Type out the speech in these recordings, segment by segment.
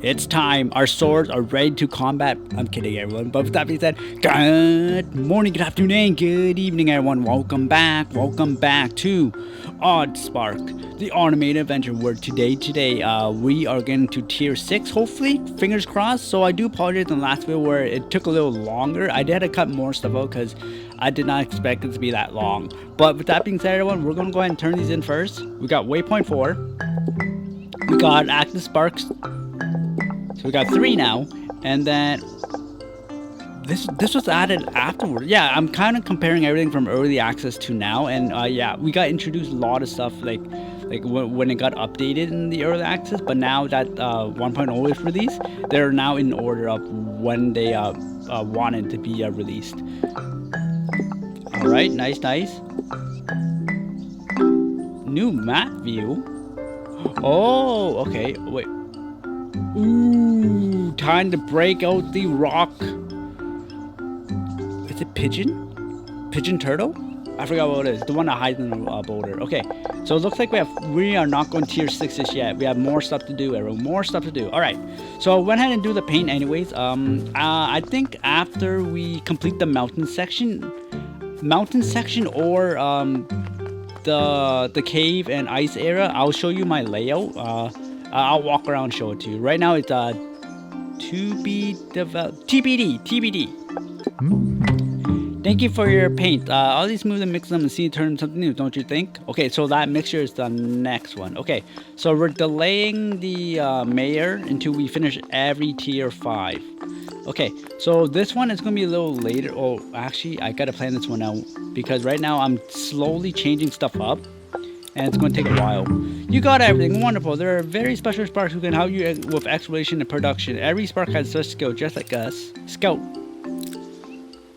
It's time. Our swords are ready to combat. I'm kidding, everyone. But with that being said, good morning, good afternoon, and good evening, everyone. Welcome back. Welcome back to Oddspark, the automated adventure. Where today, we are getting to tier 6. Hopefully, fingers crossed. So I do apologize in the last video where it took a little longer. I did have to cut more stuff out because I did not expect it to be that long. But with that being said, everyone, we're gonna go ahead and turn these in first. We got waypoint 4. We got active sparks. So we got 3 now, and then this was added afterward. Yeah, I'm kind of comparing everything from early access to now, and yeah, we got introduced a lot of stuff like when it got updated in the early access. But now that 1.0 is released, they're now in order of when they wanted to be released. All right, nice. New map view. Oh, okay. Wait. Ooh, time to break out the rock. Is it pigeon? Pigeon turtle? I forgot what it is. The one that hides in the boulder. Okay, so it looks like we are not going tier 6 just yet. We have more stuff to do, everyone. More stuff to do. All right. So I went ahead and do the paint anyways. I think after we complete the mountain section, or the cave and ice area, I'll show you my layout. I'll walk around and show it to you. Right now it's to be developed. TBD. Thank you for your paint. All these smooth and mix them and see it turn something new, don't you think? Okay, so that mixture is the next one. Okay, so we're delaying the mayor until we finish every tier 5. Okay, so this one is gonna be a little later. Oh, actually, I gotta plan this one out because right now I'm slowly changing stuff up. And it's going to take a while. You got everything. Wonderful. There are very special sparks who can help you with exploration and production. Every spark has such skill, just like us. Scout.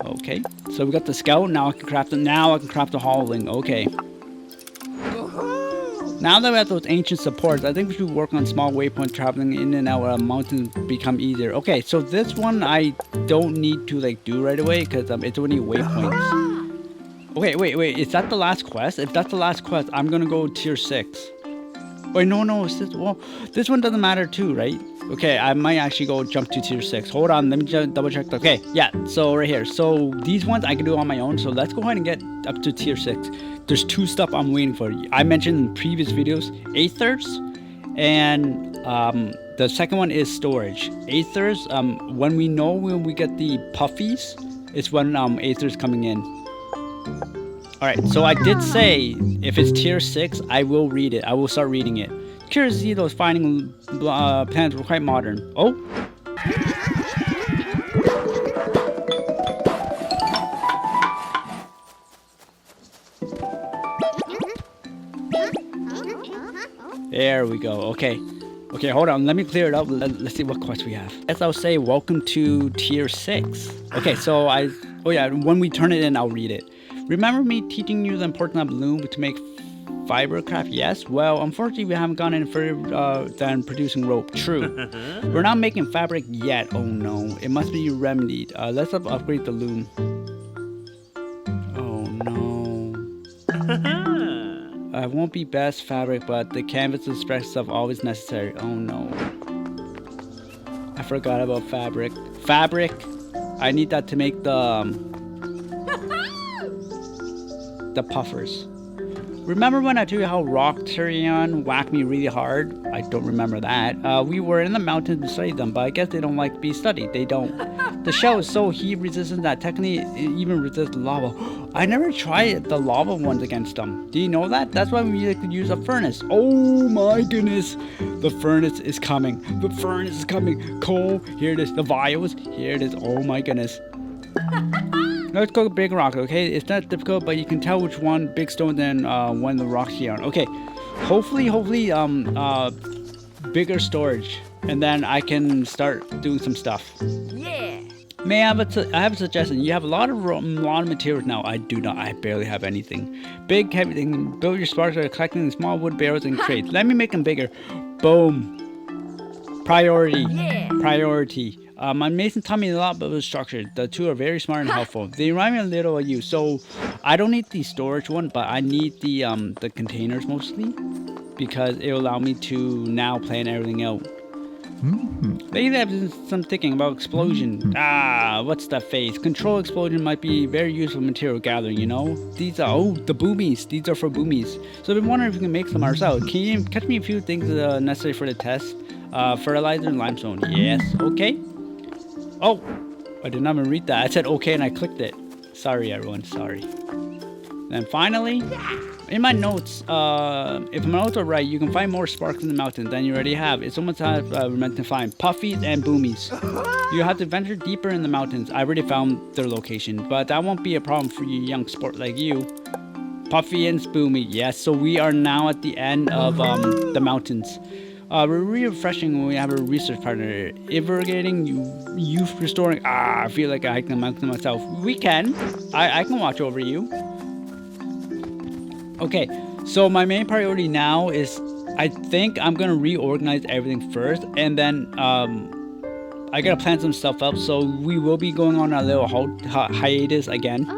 Okay. So we got the scout. Now I can craft it. Now I can craft the hauling. Okay. Now that we have those ancient supports, I think we should work on small waypoint traveling in and out of mountains become easier. Okay. So this one I don't need to do right away because it's only waypoints. Okay, wait, is that the last quest? If that's the last quest, I'm gonna go tier 6. Wait, no, this one doesn't matter too, right? Okay, I might actually go jump to tier 6. Hold on, let me just double check. Okay, yeah, so right here. So these ones I can do on my own, so let's go ahead and get up to tier 6. There's 2 stuff I'm waiting for. I mentioned in previous videos, Aethers, and the second one is storage. Aethers, when we get the puffies, it's when Aethers coming in. Alright, so I did say if it's tier 6, I will read it. I will start reading it. Curious to see those finding plans were quite modern. Oh! There we go. Okay, hold on. Let me clear it up. Let's see what quests we have. As I'll say, welcome to tier 6. Okay, so oh yeah, when we turn it in, I'll read it. Remember me teaching you the importance of loom to make fiber craft? Yes? Well, unfortunately, we haven't gone any further than producing rope. True. We're not making fabric yet. Oh no. It must be remedied. Let's upgrade the loom. Oh no. I won't be best fabric, but the canvas and spread stuff always necessary. Oh no. I forgot about fabric. Fabric! I need that to make the puffers. Remember when I told you how Rock Tyrion whacked me really hard? I don't remember that. We were in the mountains to study them, but I guess they don't like to be studied. They don't. The shell is so heat resistant that technically it even resists lava. I never tried the lava ones against them. Do you know that? That's why we could use a furnace. Oh my goodness. The furnace is coming. The furnace is coming. Coal, here it is. The vials, here it is. Oh my goodness. Let's go big rock, okay? It's not difficult, but you can tell which one big stone than when the rocks here. Okay, hopefully, bigger storage, and then I can start doing some stuff. Yeah. May I have a suggestion? You have a lot of materials now. I do not. I barely have anything. Big, heavy thing. Build your sparks by collecting small wood barrels and crates. Let me make them bigger. Boom. Priority. Yeah. Priority. My mason taught me a lot about the structure. The two are very smart and helpful. They remind me a little of you. So I don't need the storage one, but I need the containers mostly because it will allow me to now plan everything out. Lately I've done some thinking about explosion. What's that phase? Control explosion might be very useful material gathering, you know? These are, oh, the boomies. These are for boomies. So I've been wondering if we can make some ourselves. Can you catch me a few things necessary for the test? Fertilizer and limestone. Yes, okay. Oh, I did not even read that. I said okay and I clicked it. Sorry everyone, sorry. Then finally, in my notes, if my notes are right, you can find more sparks in the mountains than you already have. It's almost how we're meant to find puffies and boomies. You have to venture deeper in the mountains. I already found their location, but that won't be a problem for you young sport like you. Puffy and Spoomy, yes. So we are now at the end of the mountains. We're refreshing when we have a research partner. Irrigating, youth restoring. I feel like I hike the mountain myself. We can. I can watch over you. Okay, so my main priority now is I think I'm gonna reorganize everything first, and then I gotta plan some stuff up. So we will be going on a little hiatus again,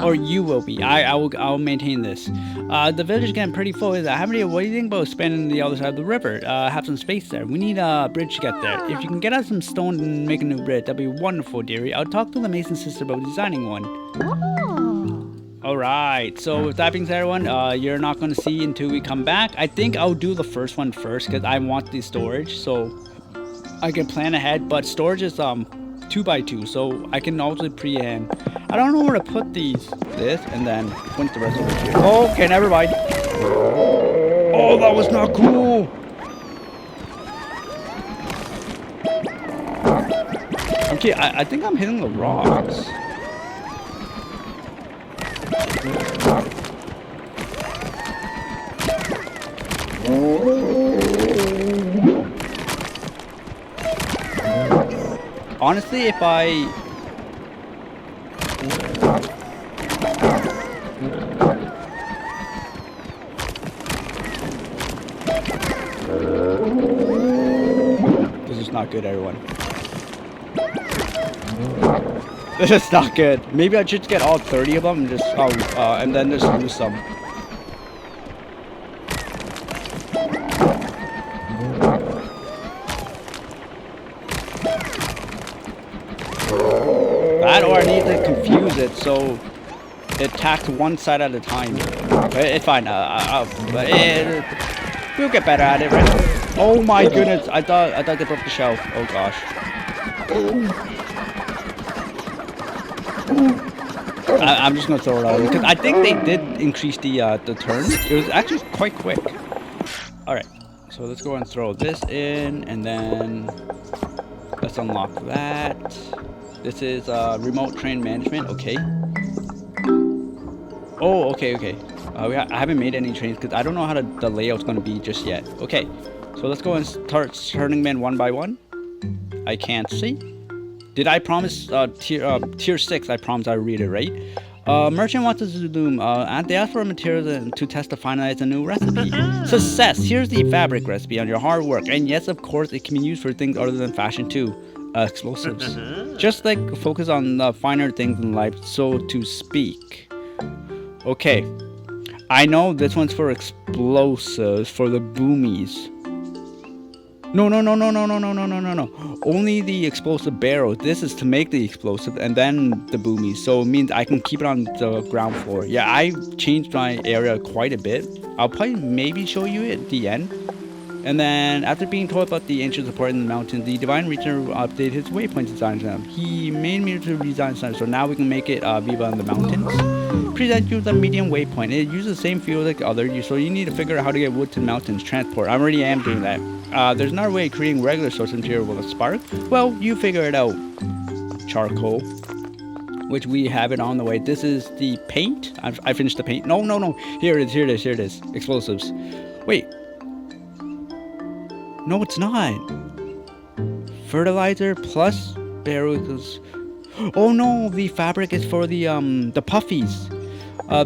or you will be. I'll maintain this. The village is getting pretty full. What do you think about expanding the other side of the river? Have some space there. We need a bridge to get there. If you can get us some stone and make a new bridge, that'd be wonderful, dearie. I'll talk to the Mason sister about designing one. Alright, so with that being said, everyone, you're not going to see until we come back. I think I'll do the first one first because I want the storage, so I can plan ahead. But storage is 2x2, so I can also pre-hand. I don't know where to put these. This, and then put the rest over here. Okay, never mind. Oh, that was not cool. Okay, I think I'm hitting the rocks. Honestly, if I... This is not good, everyone. This is not good. Maybe I should get all 30 of them and just, and then just lose some. That, or I need to confuse it so it attacks one side at a time. It's fine. We'll get better at it, right? Oh my goodness! I thought they broke the shelf. Oh gosh. I'm just gonna throw it out because I think they did increase the turn. It was actually quite quick. All right, so let's go and throw this in, and then let's unlock that. This is remote train management. Okay. Oh, okay. I haven't made any trains because I don't know how the layout's gonna be just yet. Okay, so let's go and start turning men one by one. I can't see. Did I promise tier 6? I promised I'd read it, right? Merchant wants us to do and they ask for materials to test to finalize a new recipe. Success! Here's the fabric recipe on your hard work. And yes, of course, it can be used for things other than fashion too. Explosives. Just like focus on the finer things in life, so to speak. Okay. I know this one's for explosives, for the boomies. No. Only the explosive barrel. This is to make the explosive and then the boomies. So it means I can keep it on the ground floor. Yeah, I changed my area quite a bit. I'll probably maybe show you at the end. And then after being told about the ancient support in the mountains, the Divine Reacher updated his waypoint design to them. He made me to redesign something, so now we can make it Viva in the mountains. Present you the medium waypoint. It uses the same fuel like the other, so you need to figure out how to get wood to the mountains. Transport. I already am doing that. There's another way of creating regular source material with a spark. Well, you figure it out. Charcoal, which we have it on the way. This is the paint. I finished the paint. No. Here it is. Explosives. Wait. No, it's not. Fertilizer plus barrels. Oh no, the fabric is for the puffies.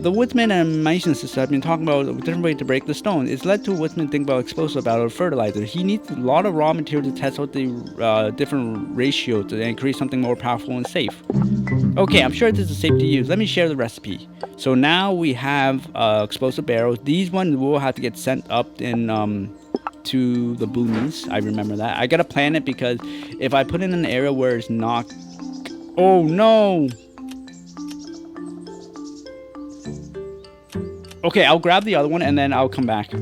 The woodsman and Mason sister have been talking about a different way to break the stone. It's led to a woodsman think about explosive out of fertilizer. He needs a lot of raw material to test out the different ratio to create something more powerful and safe. Okay, I'm sure this is safe to use. Let me share the recipe. So now we have explosive barrels. These ones will have to get sent up in to the boomies. I remember that. I gotta plan it because if I put it in an area where it's not... Oh no! Okay, I'll grab the other one and then I'll come back.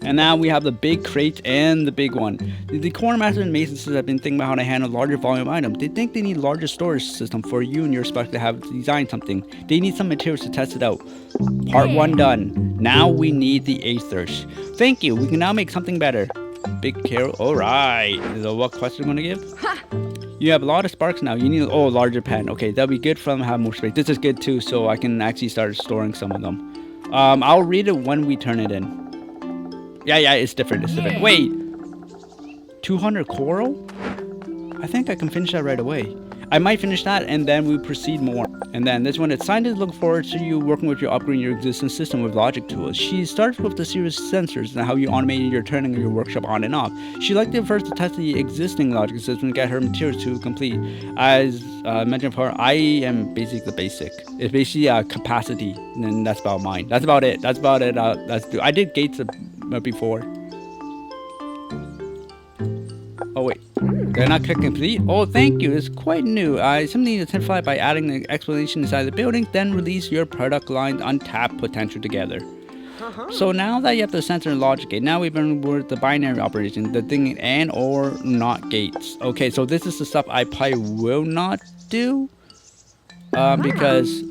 And now we have the big crate and the big one. The corner master and masons have been thinking about how to handle larger volume items. They think they need a larger storage system for you and your spec to have designed something. They need some materials to test it out. Part 1 done. Now we need the Aethers. Thank you. We can now make something better. Big carol. Alright. So what quest are we going to give? You have a lot of sparks now. You need a larger pen. Okay, that'll be good for them to have more space. This is good too, so I can actually start storing some of them. I'll read it when we turn it in. Yeah, it's different. It's different. Wait, 200 coral? I think I can finish that right away. I might finish that and then we proceed more. And then this one, it's scientists look forward to you working with your upgrading your existing system with logic tools. She starts with the series sensors and how you automated your turning your workshop on and off. She liked it first to test the existing logic system and get her materials to complete. As mentioned before, I am basically the basic. It's basically capacity, and that's about mine. That's about it. That's about it. I did gates before. Oh wait, did I not click complete? Oh, thank you. It's quite new. I simply need to simplify by adding the explanation inside the building, then release your product line's untapped potential together. So now that you have the sensor and logic gate, now we've been with the binary operation, the thing and or not gates. Okay, so this is the stuff I probably will not do because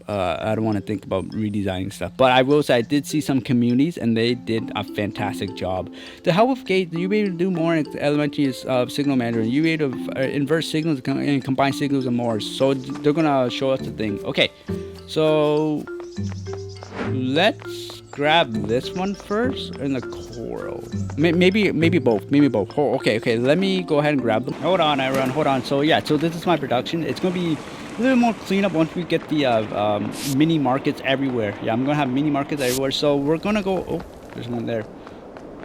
I don't want to think about redesigning stuff, but I will say I did see some communities and they did a fantastic job. To help with gate, you'll be able to do more elementary signal management. You'll be able to invert signals and combine signals and more. So they're gonna show us the thing. Okay, so let's grab this one first and the coral. Maybe both. Oh, okay. Let me go ahead and grab them. Hold on, everyone. Hold on. So yeah, so this is my production. It's gonna be a little more cleanup once we get the mini markets everywhere. Yeah, I'm gonna have mini markets everywhere. So we're gonna go. Oh, there's one there.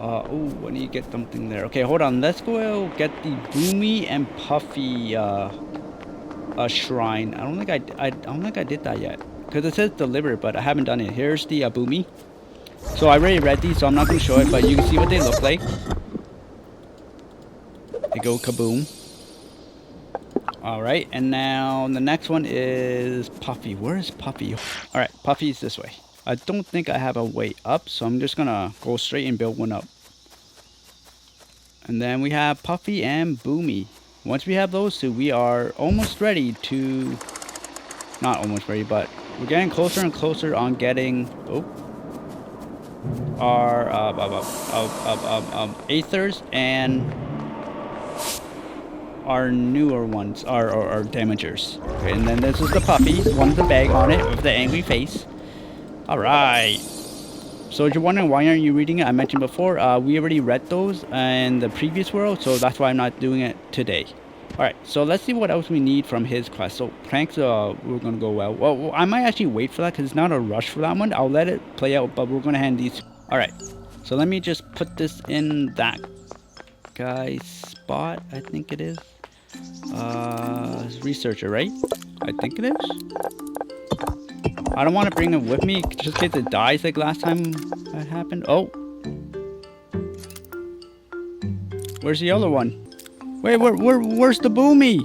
Oh, I need to get something there. Okay, hold on. Let's go get the Boomy and Puffy shrine. I don't think I did that yet because it says delivered, but I haven't done it. Here's the Boomy. So I already read these, so I'm not gonna show it, but you can see what they look like. They go kaboom. Alright, and now the next one is Puffy. Where is Puffy? Alright, Puffy's this way. I don't think I have a way up, so I'm just gonna go straight and build one up. And then we have Puffy and Boomy. Once we have those two, we are almost ready to... Not almost ready, but we're getting closer and closer on getting... Oh. Our Aethers and... our newer ones are damagers. Okay, and then this is the Puffy, one with the bag on it with the angry face. Alright. So if you're wondering why aren't you reading it, I mentioned before, we already read those in the previous world, so that's why I'm not doing it today. Alright, so let's see what else we need from his quest. So pranks we're gonna go well. I might actually wait for that because it's not a rush for that one. I'll let it play out, but we're gonna hand these. Alright, so let me just put this in that guy's spot, I think it is. Researcher, right? I think it is. I don't want to bring him with me just in case it dies like last time that happened. Oh, where's the other one? Wait, where's the Boomy?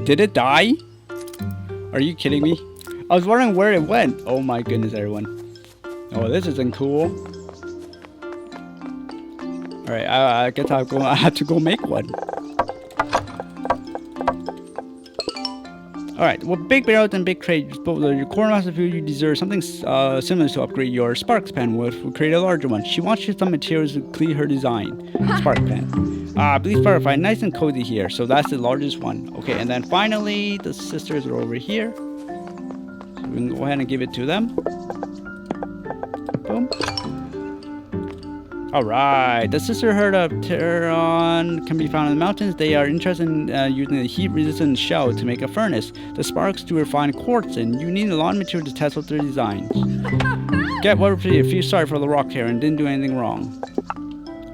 Did it die? Are you kidding me? I was wondering where it went. Oh my goodness, everyone. Oh, this isn't cool. Alright, I guess I have to go make one. Alright, well, big barrels and big crates, both your core master food, you deserve something similar to upgrade your Sparks pen with. We'll create a larger one. She wants you some materials to complete her design. Spark pen. Please clarify, nice and cozy here. So that's the largest one. Okay, and then finally, the sisters are over here. So we can go ahead and give it to them. Boom. Alright, the sister herd of Pteron can be found in the mountains. They are interested in using a heat-resistant shell to make a furnace. The sparks to refine quartz, and you need a lot of material to test out their designs. Get water for you. Feel sorry for the rock here and didn't do anything wrong.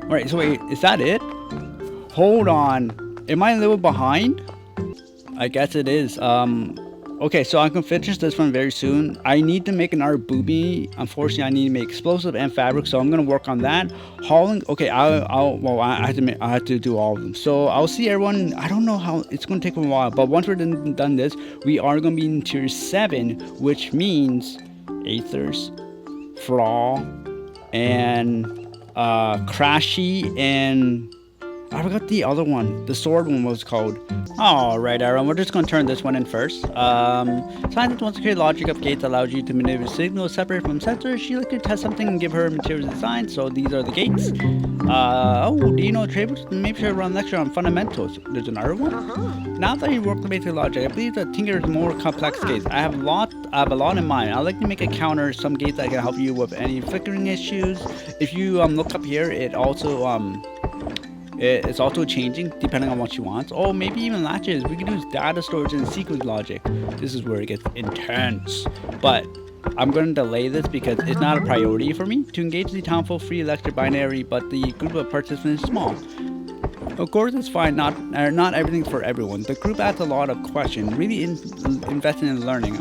Alright, so wait, is that it? Hold on. Am I a little behind? I guess it is. Okay, so I can finish this one very soon. I need to make another booby. Unfortunately, I need to make explosive and fabric, so I'm gonna work on that. Hauling. Okay, I have to do all of them. So I'll see everyone. I don't know how it's gonna take a while, but once we're done this, we are gonna be in tier 7, which means Aethers, Frowl, and Crashy, and I forgot the other one. The sword one was called. Alright, Aaron, we're just going to turn this one in first. Scientist wants to create logic of gates that allows you to manipulate signals separate from sensors. She like to test something and give her materials design, so these are the gates. Do you know trade? Maybe should run a lecture on fundamentals. There's another one. Now that you work the basic logic, I believe that Tinker's more complex gates. I have a lot in mind. I'd like to make a counter some gates that can help you with any flickering issues. If you look up here, it also it's also changing depending on what you want. Oh, maybe even latches. We can use data storage and sequence logic. This is where it gets intense. But I'm going to delay this because it's not a priority for me to engage the town full free electric binary, but the group of participants is small. Of course, it's fine. Not everything's for everyone. The group asks a lot of questions, really invested in learning.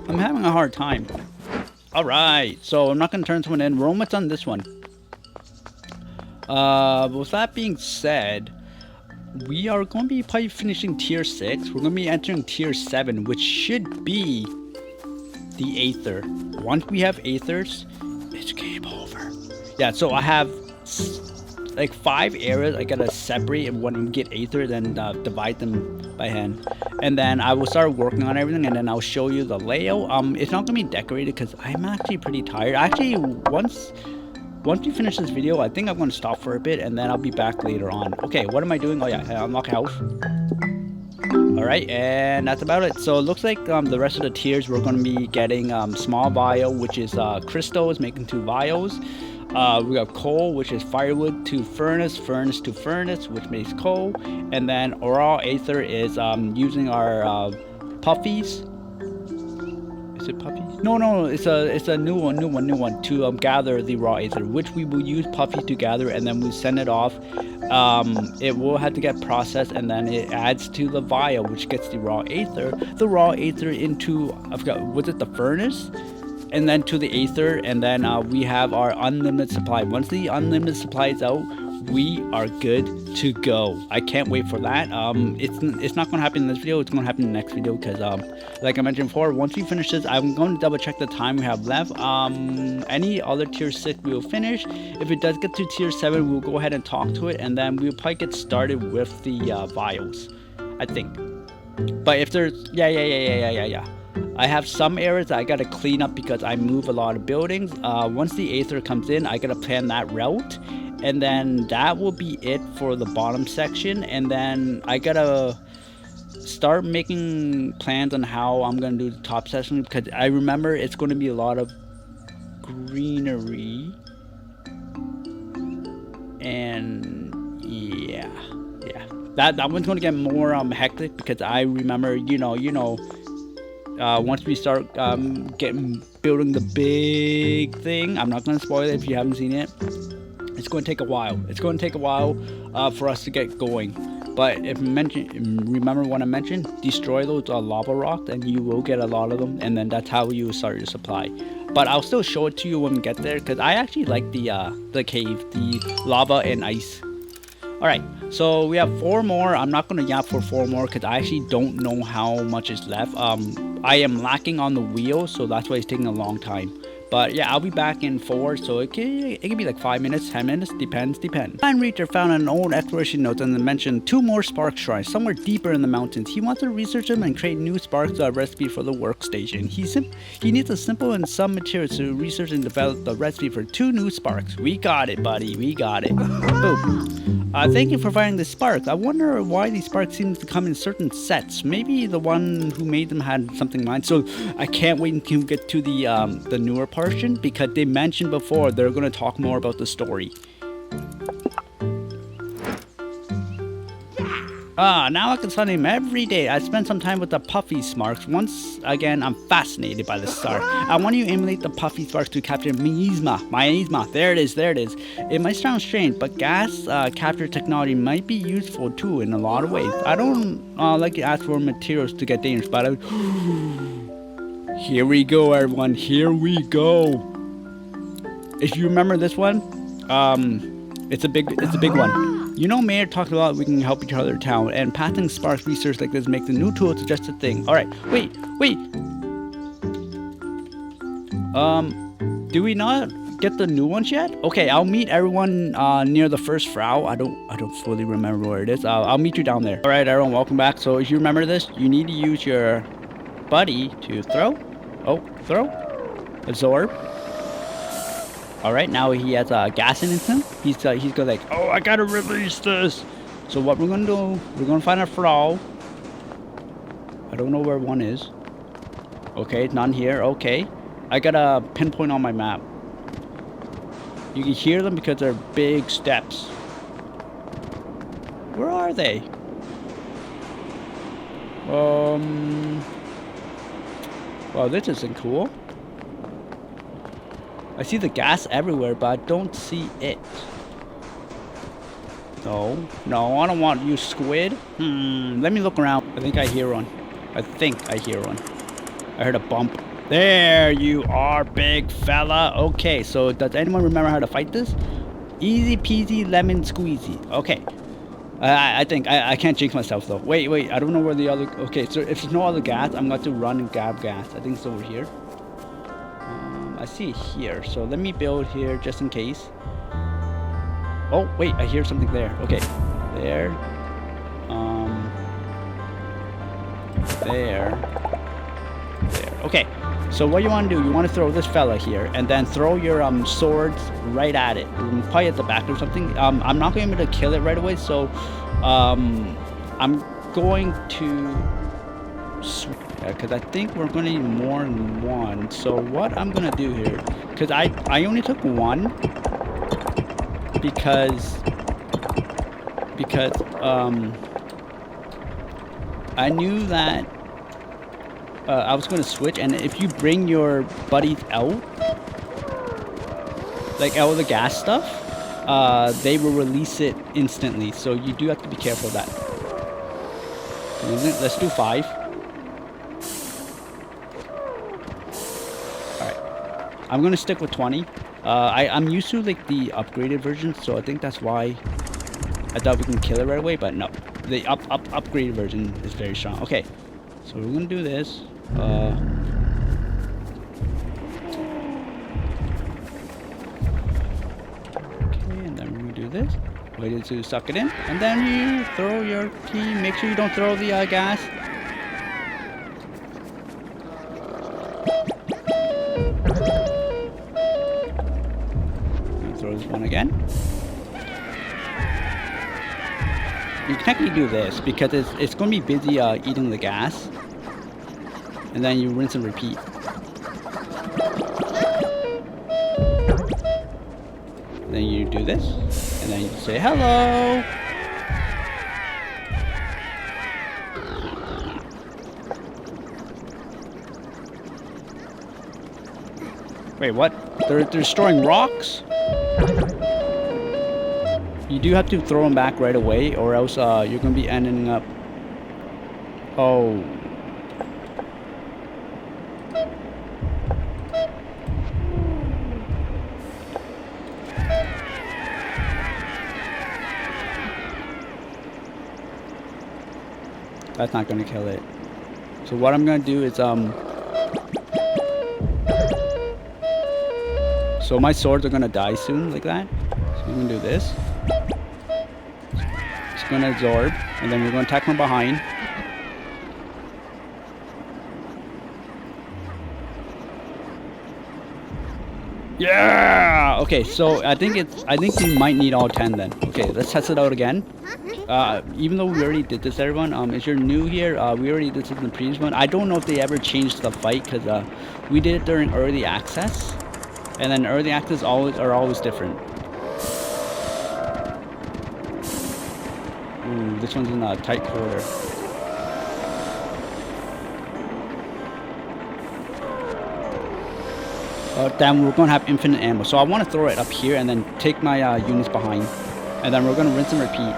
I'm having a hard time. Alright, so I'm not going to turn someone in. We're almost on this one. With that being said, we are going to be probably finishing tier 6. We're going to be entering tier 7, which should be the Aether. Once we have Aethers, it's game over. Yeah, so I have like 5 areas I gotta separate, and when we get Aether, then divide them by hand. And then I will start working on everything, and then I'll show you the layout. It's not gonna be decorated because I'm actually pretty tired. Actually, once we finish this video, I think I'm going to stop for a bit, and then I'll be back later on. Okay, what am I doing? Oh yeah, unlock house. Alright, and that's about it. So it looks like the rest of the tiers, we're going to be getting small vial, which is crystals, making 2 vials. We got coal, which is firewood to furnace, furnace to furnace, which makes coal. And then raw Aether is using our puffies. Is it puppies? No, it's a new one to gather the raw Aether, which we will use puppies to gather, and then we send it off. It will have to get processed, and then it adds to the vial, which gets the raw Aether. The raw Aether into, I forgot, was it the furnace? And then to the Aether, and then we have our unlimited supply. Once the unlimited supply is out, we are good to go. I can't wait for that. It's not going to happen in this video. It's going to happen in the next video because, like I mentioned before, once we finish this, I'm going to double check the time we have left. Any other tier 6 we will finish. If it does get to tier 7, we'll go ahead and talk to it, and then we'll probably get started with the vials, I think. But if there's yeah. I have some areas that I gotta clean up because I move a lot of buildings. Once the Aether comes in, I gotta plan that route, and then that will be it for the bottom section. And then I gotta start making plans on how I'm gonna do the top section, because I remember it's going to be a lot of greenery, and yeah, that one's going to get more hectic because I remember, once we start building the big thing, I'm not going to spoil it if you haven't seen it. It's going to take a while. It's going to take a while for us to get going. But remember what I mentioned, destroy those lava rocks, and you will get a lot of them, and then that's how you start your supply. But I'll still show it to you when we get there, because I actually like the cave, the lava and ice. Alright, so we have 4 more. I'm not going to yap for 4 more because I actually don't know how much is left. I am lacking on the wheel, so that's why it's taking a long time. But yeah, I'll be back in 4, so it can be like 5 minutes, 10 minutes, depends. Pine Reacher found an old exploration note and mentioned 2 more spark shrines somewhere deeper in the mountains. He wants to research them and create new sparks recipe for the workstation. He needs a simple and some materials to research and develop the recipe for 2 new sparks. We got it, buddy. We got it. Boom. Thank you for finding the sparks. I wonder why these sparks seem to come in certain sets. Maybe the one who made them had something in mind. So I can't wait until we get to the newer portion, because they mentioned before they're going to talk more about the story. Now I can study him every day. I spent some time with the puffy sparks. Once again, I'm fascinated by the star. I want you to emulate the puffy sparks to capture miasma. There it is. It might sound strange, but gas capture technology might be useful too in a lot of ways. I don't like to ask for materials to get dangerous, but here we go, everyone. Here we go. If you remember this one, it's a big one. You know, Mayor talked about we can help each other town, and patenting sparks research like this makes the new tool just a thing. All right, wait. Do we not get the new ones yet? Okay, I'll meet everyone near the first Frowl. I don't fully remember where it is. I'll meet you down there. All right, everyone, welcome back. So if you remember this, you need to use your buddy to throw. Oh, throw. Absorb. All right, now he has gas in him. He's going like, oh, I gotta release this. So what we're gonna do? We're gonna find a Frowl. I don't know where one is. Okay, it's none here. Okay, I got a pinpoint on my map. You can hear them because they're big steps. Where are they? Well, this isn't cool. I see the gas everywhere, but I don't see it. No, I don't want you, squid. Let me look around. I think I hear one. I heard a bump. There you are, big fella. Okay, so does anyone remember how to fight this? Easy peasy lemon squeezy. Okay. I think I can't jinx myself though. Wait, I don't know where the other. Okay, so if there's no other gas, I'm going to run and grab gas. I think it's over here. I see it here, so let me build here just in case. Oh wait, I hear something there. Okay, there, there. Okay, so what you want to do? You want to throw this fella here, and then throw your swords right at it. Probably at the back or something. I'm not going to be able to kill it right away, so I'm going to. Because I think we're going to need more than one. So what I'm going to do here, because I only took one because I knew that I was going to switch, and if you bring your buddies out, like out of the gas stuff, they will release it instantly. So you do have to be careful of that. Let's do 5. I'm gonna stick with 20. I'm used to like the upgraded version, so I think that's why I thought we can kill it right away, but no. The upgraded version is very strong. Okay, so we're gonna do this. Okay, and then we're gonna do this. Wait to suck it in, and then you throw your key. Make sure you don't throw the gas. One again. You can technically do this because it's going to be busy eating the gas, and then you rinse and repeat. And then you do this, and then you say hello. Wait, what? They're storing rocks? You do have to throw them back right away, or else you're going to be ending up... Oh. That's not going to kill it. So what I'm going to do is... So my swords are going to die soon, like that. So we're going to do this. It's going to absorb, and then we're going to attack from behind. Yeah! Okay, so I think we might need all 10 then. Okay, let's test it out again. Even though we already did this, everyone, if you're new here, we already did this in the previous one. I don't know if they ever changed the fight, because we did it during early access. And then early access are always different. Ooh, this one's in a tight quarter. Then we're gonna have infinite ammo. So I want to throw it up here and then take my units behind, and then we're gonna rinse and repeat.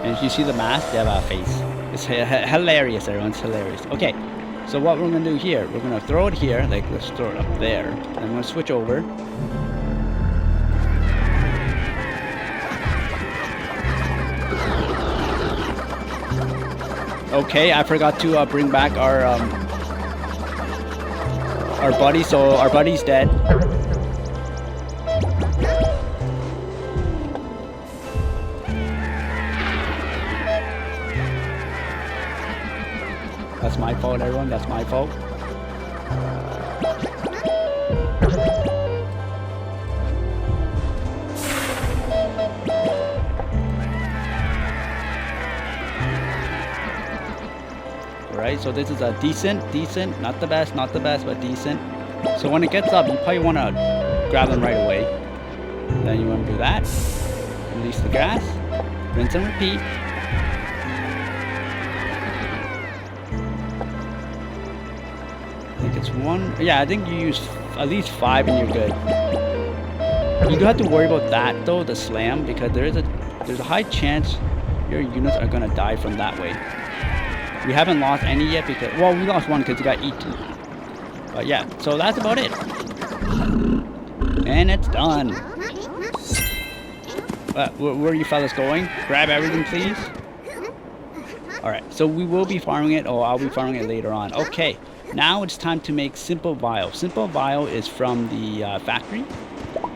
And if you see the mask, they have a face. It's hilarious, everyone. It's hilarious. Okay, so what we're gonna do here, we're gonna throw it here. Like, let's throw it up there. And I'm gonna switch over. Okay, I forgot to bring back our buddy, so our buddy's dead. That's my fault, everyone. That's my fault. Alright, so this is a decent, not the best, but decent. So when it gets up, you probably want to grab them right away. Then you want to do that. Release the gas. Rinse and repeat. I think it's one. Yeah, I think you use at least 5 and you're good. You do have to worry about that though, the slam, because there's a high chance your units are gonna die from that way. We haven't lost any yet because, well, we lost one because it got eaten. But yeah, so that's about it. And it's done. Where are you fellas going? Grab everything, please. Alright, so we will be farming it. Oh, I'll be farming it later on. Okay, now it's time to make Simple Vial. Simple Vial is from the factory,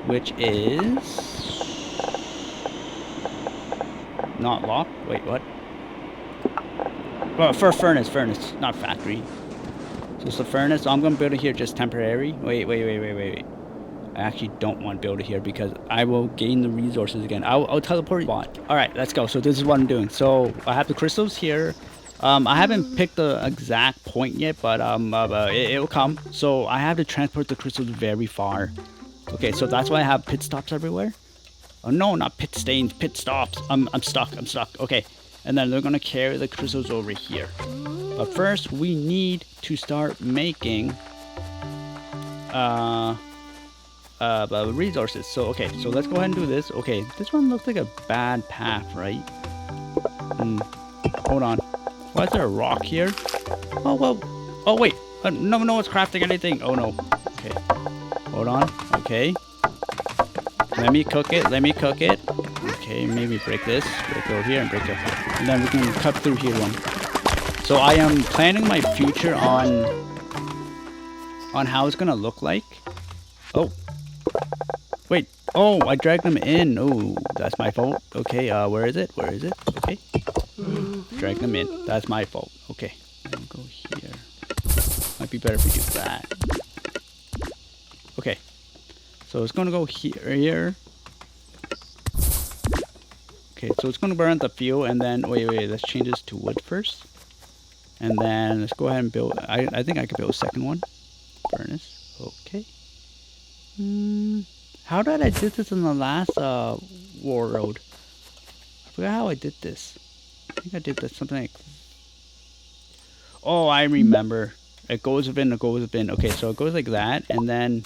which is not locked. Wait, what? Well, for furnace, not factory. So it's the furnace. So I'm gonna build it here just temporary. Wait. I actually don't want to build it here because I will gain the resources again. I'll teleport spot. All right, let's go. So this is what I'm doing. So I have the crystals here. I haven't picked the exact point yet, but it'll come. So I have to transport the crystals very far. Okay, so that's why I have pit stops everywhere. Oh no, not pit stains, pit stops. I'm stuck. Okay. And then they're gonna carry the crystals over here. But first, we need to start making resources. So okay, so let's go ahead and do this. Okay, this one looks like a bad path, right? Hold on. Why is there a rock here? Oh well. Oh wait. No one's crafting anything. Oh no. Okay. Hold on. Okay. Let me cook it. Okay, maybe break this. Break over here and break it. And then we can cut through here one. So I am planning my future on how it's gonna look like. Oh. Wait. Oh, I dragged them in. Oh, that's my fault. Okay, where is it? Okay. Drag them in. That's my fault. Okay. I'll go here. Might be better if we do that. Okay. So it's gonna go here. Okay, so it's gonna burn the fuel and then wait, let's change this to wood first. And then let's go ahead and build I think I could build a second one. Furnace. Okay. How did I did this in the last war road? I forgot how I did this. I think I did this something like, oh, I remember. It goes within. Okay, so it goes like that, and then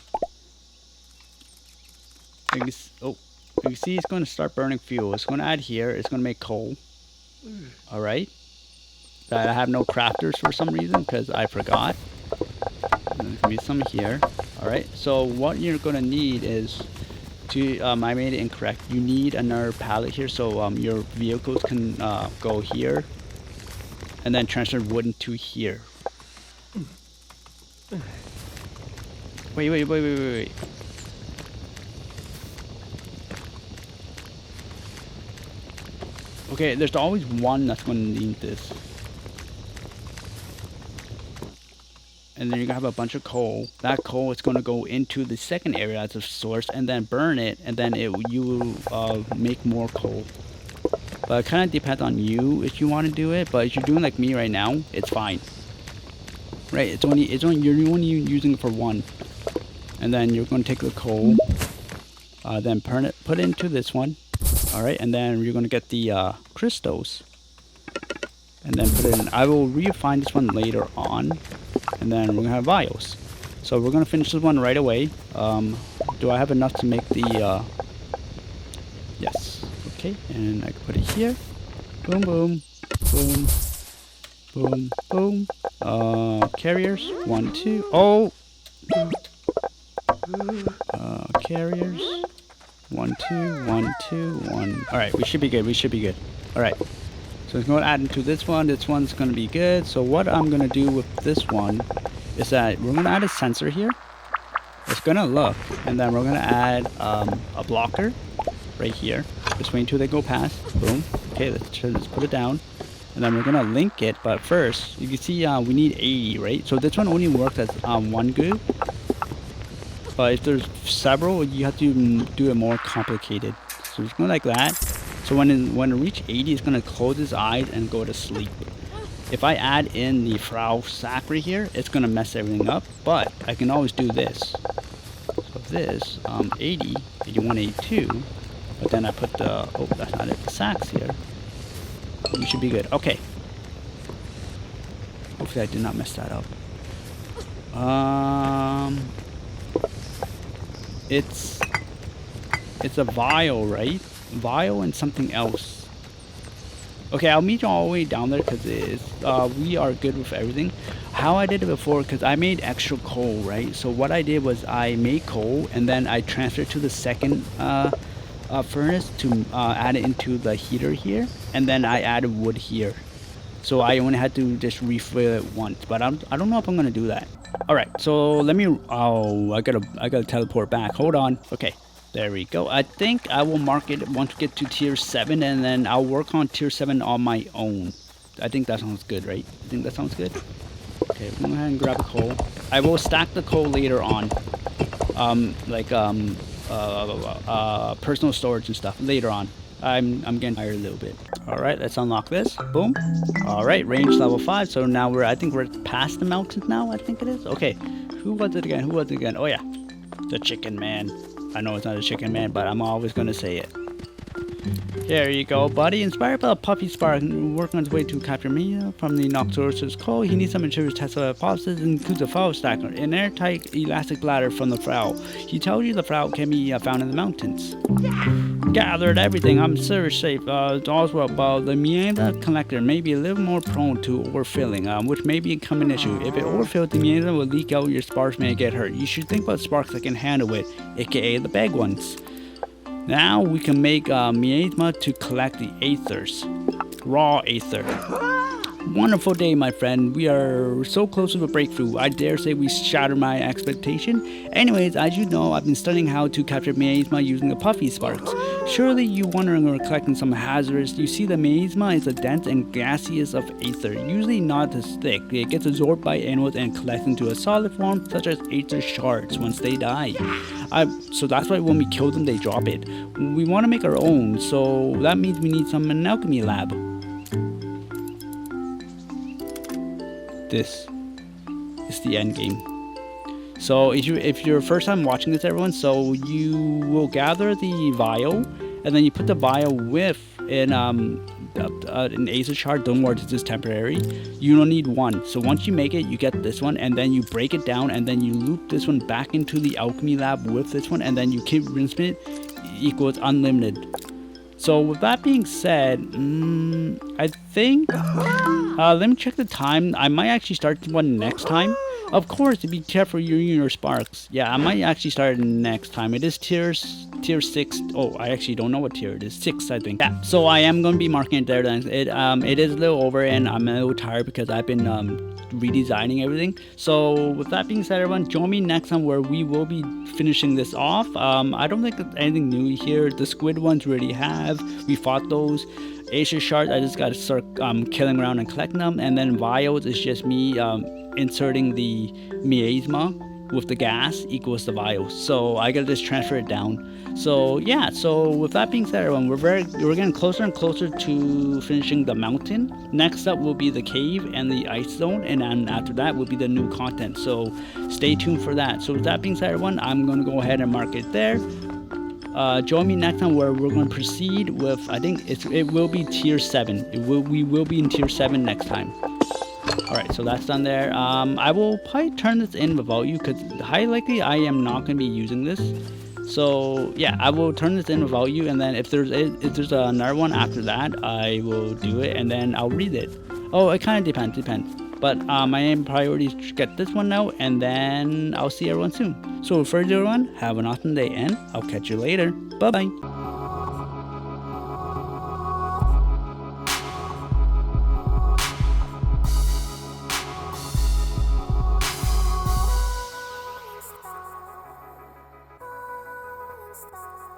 you see it's going to start burning fuel. It's going to add here. It's going to make coal. All right. That I have no crafters for some reason because I forgot. And there's going to be some here. All right. So what you're going to need is I made it incorrect. You need another pallet here so your vehicles can go here and then transfer wood into here. Wait. Okay, there's always one that's going to need this. And then you're going to have a bunch of coal. That coal is going to go into the second area as a source and then burn it. And then you will make more coal. But it kind of depends on you if you want to do it. But if you're doing like me right now, it's fine. Right, you're only using it for one. And then you're going to take the coal. Then put it into this one. All right, and then you're gonna get the crystals, and then put it in. I will refine this one later on, and then we're gonna have vials. So we're gonna finish this one right away. Do I have enough to make the? Yes. Okay, and I can put it here. Boom, boom, boom, boom, boom. Carriers. 1, 2. Oh. Carriers. 1, 2, 1, 2, 1. All right, we should be good. We should be good. All right. So it's going to add into this one. This one's going to be good. So what I'm going to do with this one is that we're going to add a sensor here. It's going to look, and then we're going to add a blocker right here between two that go past. Boom. Okay, let's put it down, and then we're going to link it. But first, you can see we need 80, right? So this one only works as one good. But if there's several, you have to do it more complicated. So it's going like that. So when it reaches 80, it's going to close its eyes and go to sleep. If I add in the Frowl sack right here, it's going to mess everything up. But I can always do this. So this, 80, 81, 82. But then I put the, oh, that's not it, the sacks here. We should be good. Okay. Hopefully I did not mess that up. It's a vial, right? Vial and something else. Okay, I'll meet you all the way down there because we are good with everything. How I did it before, because I made extra coal, right? So what I did was I made coal and then I transferred to the second furnace to add it into the heater here, and then I added wood here. So I only had to just refill it once, but I don't know if I'm gonna do that. All right, so let me. Oh, I gotta teleport back. Hold on. Okay, there we go. I think I will mark it once we get to tier 7, and then I'll work on tier 7 on my own. I think that sounds good, right? I think that sounds good. Okay, we're gonna go ahead and grab the coal. I will stack the coal later on, personal storage and stuff later on. I'm getting tired a little bit. All right, let's unlock this. Boom. All right, range level 5. So now I think we're past the mountains now. I think it is. Okay. Who was it again? Who was it again? Oh yeah, the chicken man. I know it's not a chicken man, but I'm always gonna say it. There you go, buddy. Inspired by a puppy spark, working on his way to capture me from the Nocturus coal. He needs some materials to test the hypothesis, includes a Frowl stacker, an airtight elastic bladder from the Frowl. He tells you the Frowl can be found in the mountains. Gathered everything. I'm sure safe. All's well, but the meander collector may be a little more prone to overfilling, which may be a common issue. If it overfills, the meander will leak out. Your sparks may get hurt. You should think about sparks that can handle it, aka the big ones. Now we can make miasma to collect the Aethers. Raw Aether. Wonderful day, my friend. We are so close to a breakthrough. I dare say we shattered my expectation. Anyways, as you know, I've been studying how to capture miasma using the puffy sparks. Surely you wondering or collecting some hazardous. You see, the miasma is a dense and gaseous of Aether, usually not as thick. It gets absorbed by animals and collects into a solid form, such as Aether shards once they die. So that's why when we kill them, they drop it. We want to make our own, so that means we need some in an alchemy lab. This is the end game. So if you're first time watching this, everyone, so you will gather the vial, and then you put the vial with an Aether shard. Don't worry, this is temporary. You don't need one. So once you make it, you get this one, and then you break it down, and then you loop this one back into the alchemy lab with this one, and then you keep rinsing it, equals unlimited. So with that being said, I think, let me check the time. I might actually start one next time. Of course, to be careful you're using your sparks. Yeah, I might actually start next time. It is tier 6. Oh, I actually don't know what tier it is. 6, I think. Yeah, so I am going to be marking it there then. It is a little over, and I'm a little tired because I've been redesigning everything. So with that being said, everyone, join me next time where we will be finishing this off. I don't think there's anything new here. The squid ones we already have. We fought those. Aether shards, I just gotta start killing around and collecting them. And then vials is just me inserting the miasma with the gas equals the vials. So I gotta just transfer it down. So yeah, so with that being said, everyone, we're getting closer and closer to finishing the mountain. Next up will be the cave and the ice zone, and then after that will be the new content. So stay tuned for that. So with that being said, everyone, I'm gonna go ahead and mark it there. Join me next time where we're going to proceed with, I think it will be tier 7. We will be in tier 7 next time. Alright, so that's done there. I will probably turn this in without you because highly likely I am not going to be using this. So yeah, I will turn this in without you, and then if there's another one after that, I will do it and then I'll read it. Oh, it kind of depends. But my main priority is to get this one out, and then I'll see everyone soon. So for everyone, have an awesome day, and I'll catch you later. Bye bye. Stop.